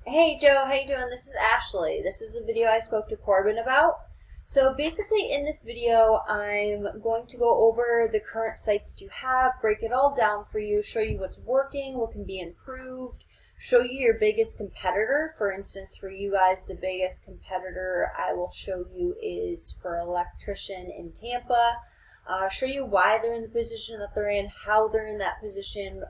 Hey Joe, how you doing? This is Ashley. This is a video I spoke to Corbin about. So basically in this video, I'm going to go over the current site that you have, break it all down for you, show you what's working, what can be improved, show you your biggest competitor. For instance, for you guys, the biggest competitor I will show you is for electrician in Tampa. Show you why they're in the position that they're in, how they're in that position.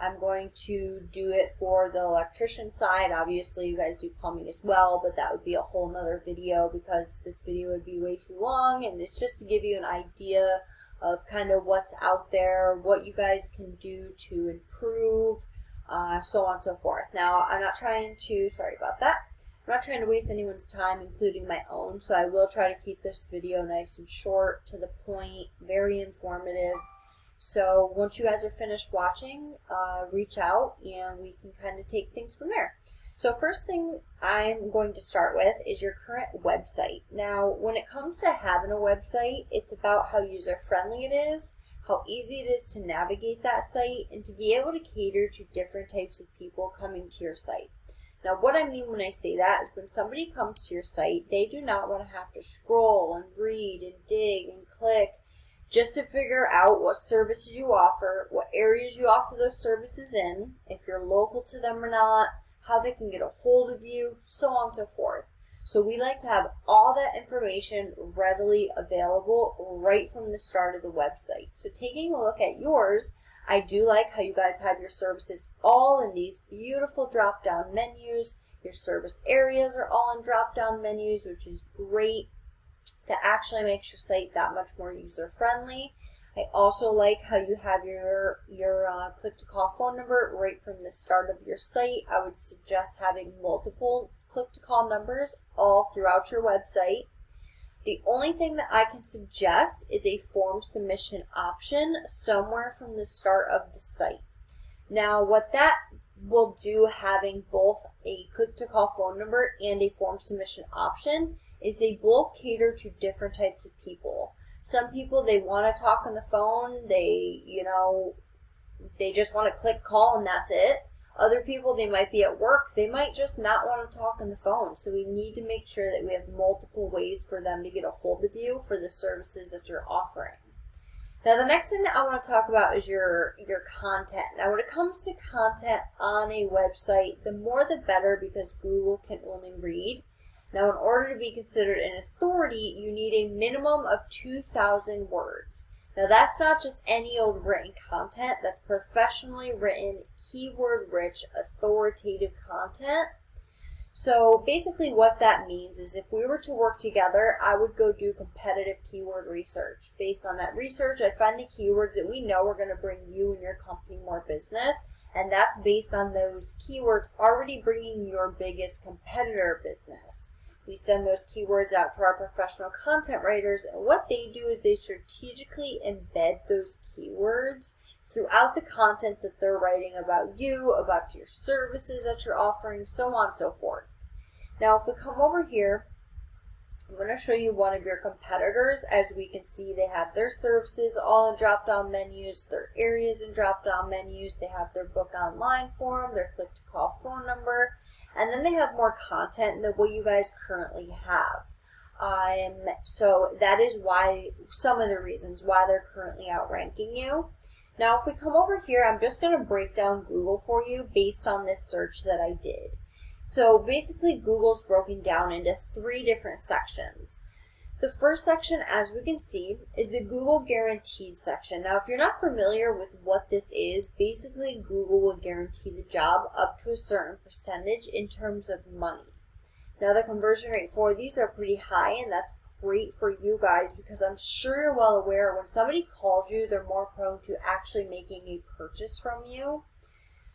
I'm going to do it for the electrician side. Obviously, you guys do plumbing as well, but that would be a whole nother video because this video would be way too long, and it's just to give you an idea of kind of what's out there, what you guys can do to improve, so on and so forth. Now, I'm not trying to, sorry about that, I'm not trying to waste anyone's time, including my own, so I will try to keep this video nice and short, to the point, very informative. So once you guys are finished watching, reach out and we can kind of take things from there. So first thing I'm going to start with is your current website. Now, when it comes to having a website, it's about how user-friendly it is, how easy it is to navigate that site, and to be able to cater to different types of people coming to your site. Now, what I mean when I say that is when somebody comes to your site, they do not want to have to scroll and read and dig and click just to figure out what services you offer, what areas you offer those services in, if you're local to them or not, how they can get a hold of you, so on and so forth. So we like to have all that information readily available right from the start of the website. So taking a look at yours, I do like how you guys have your services all in these beautiful drop-down menus. Your service areas are all in drop-down menus, which is great. That actually makes your site that much more user-friendly. I also like how you have your click-to-call phone number right from the start of your site. I would suggest having multiple click-to-call numbers all throughout your website. The only thing that I can suggest is a form submission option somewhere from the start of the site. Now, what that will do, having both a click-to-call phone number and a form submission option, is they both cater to different types of people. Some people, they want to talk on the phone, they just want to click call and that's it. Other people, they might be at work, they might just not want to talk on the phone. So we need to make sure that we have multiple ways for them to get a hold of you for the services that you're offering. Now, the next thing that I want to talk about is your content. Now, when it comes to content on a website, the more the better, because Google can only read. Now, in order to be considered an authority, you need a minimum of 2,000 words. Now, that's not just any old written content. That's professionally written, keyword-rich, authoritative content. So basically what that means is if we were to work together, I would go do competitive keyword research. Based on that research, I'd find the keywords that we know are going to bring you and your company more business. And that's based on those keywords already bringing your biggest competitor business. We send those keywords out to our professional content writers, and what they do is they strategically embed those keywords throughout the content that they're writing about you, about your services that you're offering, so on and so forth. Now, if we come over here, I'm going to show you one of your competitors. As we can see, they have their services all in drop-down menus, their areas in drop-down menus, they have their book online form, their click-to-call phone number, and then they have more content than what you guys currently have. So that is why, some of the reasons why they're currently outranking you. Now, if we come over here, I'm just going to break down Google for you based on this search that I did. So basically, Google's broken down into 3 different sections. The first section, as we can see, is the Google Guaranteed section. Now, if you're not familiar with what this is, basically Google will guarantee the job up to a certain percentage in terms of money. Now, the conversion rate for these are pretty high, and that's great for you guys because I'm sure you're well aware when somebody calls you, they're more prone to actually making a purchase from you.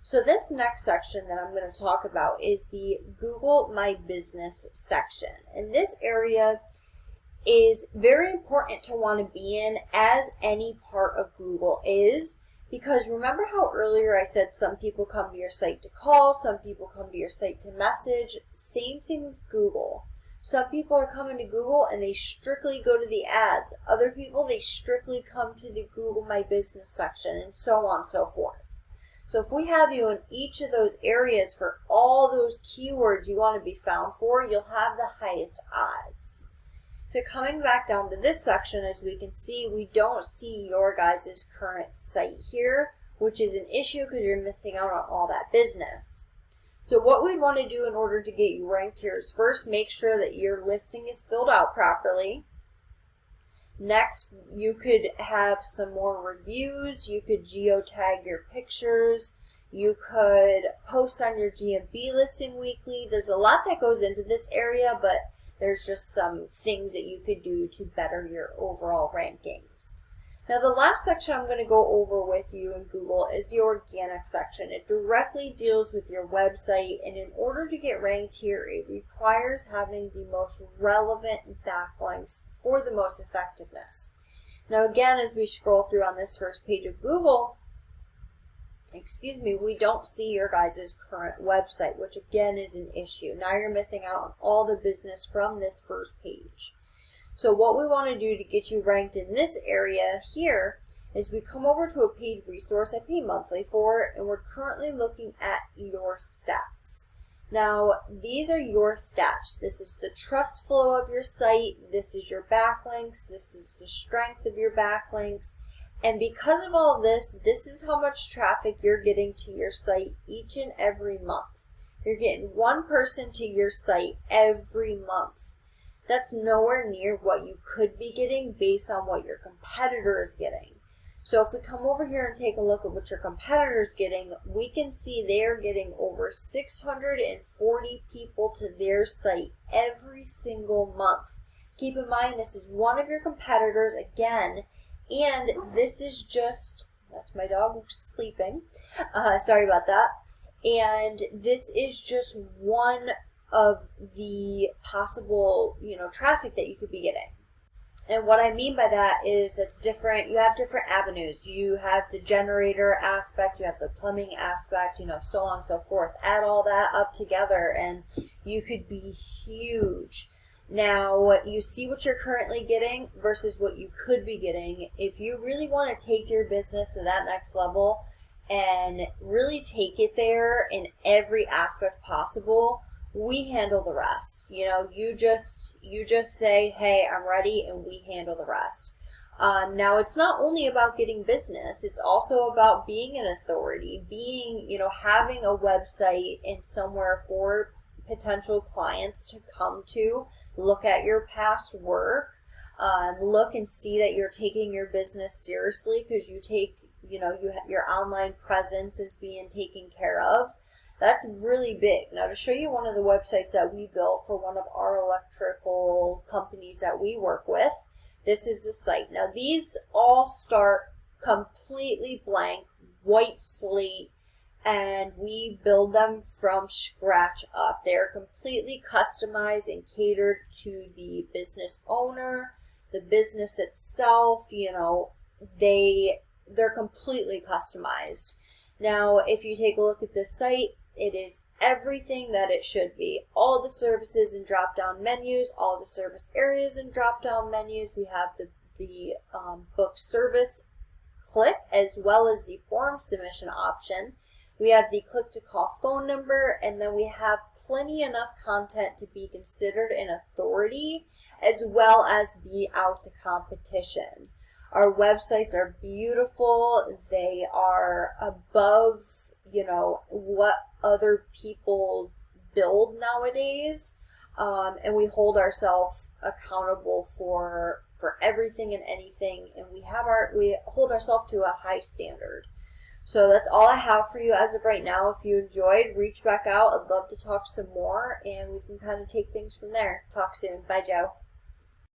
So this next section that I'm going to talk about is the Google My Business section. And this area is very important to want to be in, as any part of Google is, because remember how earlier I said some people come to your site to call, some people come to your site to message? Same thing with Google. Some people are coming to Google and they strictly go to the ads. Other people, they strictly come to the Google My Business section, and so on and so forth. So if we have you in each of those areas for all those keywords you want to be found for, you'll have the highest odds. So coming back down to this section, as we can see, we don't see your guys' current site here, which is an issue because you're missing out on all that business. So what we'd want to do in order to get you ranked here is first make sure that your listing is filled out properly. Next, you could have some more reviews. You could geotag your pictures. You could post on your GMB listing weekly. There's a lot that goes into this area, but there's just some things that you could do to better your overall rankings. Now, the last section I'm going to go over with you in Google is the organic section. It directly deals with your website, and in order to get ranked here, it requires having the most relevant backlinks for the most effectiveness. Now, again, as we scroll through on this first page of Google, we don't see your guys' current website, which again is an issue. Now you're missing out on all the business from this first page. So what we want to do to get you ranked in this area here is we come over to a paid resource I pay monthly for, and we're currently looking at your stats. Now, these are your stats. This is the trust flow of your site. This is your backlinks. This is the strength of your backlinks. And because of all this, this is how much traffic you're getting to your site each and every month. You're getting one person to your site every month. That's nowhere near what you could be getting based on what your competitor is getting. So if we come over here and take a look at what your competitor is getting, we can see they're getting over 640 people to their site every single month. Keep in mind, this is one of your competitors again, and this is just, that's my dog sleeping, sorry about that, and this is just one of the possible, traffic that you could be getting. And what I mean by that is it's different. You have different avenues. You have the generator aspect, you have the plumbing aspect, so on and so forth. Add all that up together and you could be huge. Now, you see what you're currently getting versus what you could be getting. If you really want to take your business to that next level and really take it there in every aspect possible, we handle the rest. You just say, hey, I'm ready, and we handle the rest. Now, it's not only about getting business. It's also about being an authority, having a website and somewhere for potential clients to come to, look at your past work, look and see that you're taking your business seriously because you take, your online presence is being taken care of. That's really big. Now, to show you one of the websites that we built for one of our electrical companies that we work with, this is the site. Now, these all start completely blank, white slate, and we build them from scratch up. They're completely customized and catered to the business owner, the business itself. They're completely customized. Now, if you take a look at this site, it is everything that it should be. All the services and drop-down menus, all the service areas and drop-down menus. We have the book service click as well as the form submission option. We have the click-to-call phone number, and then we have plenty enough content to be considered an authority as well as beat out the competition. Our websites are beautiful. They are above, what other people build nowadays. And we hold ourselves accountable for everything and anything. And we hold ourselves to a high standard. So that's all I have for you as of right now. If you enjoyed, reach back out. I'd love to talk some more, and we can kind of take things from there. Talk soon. Bye, Joe.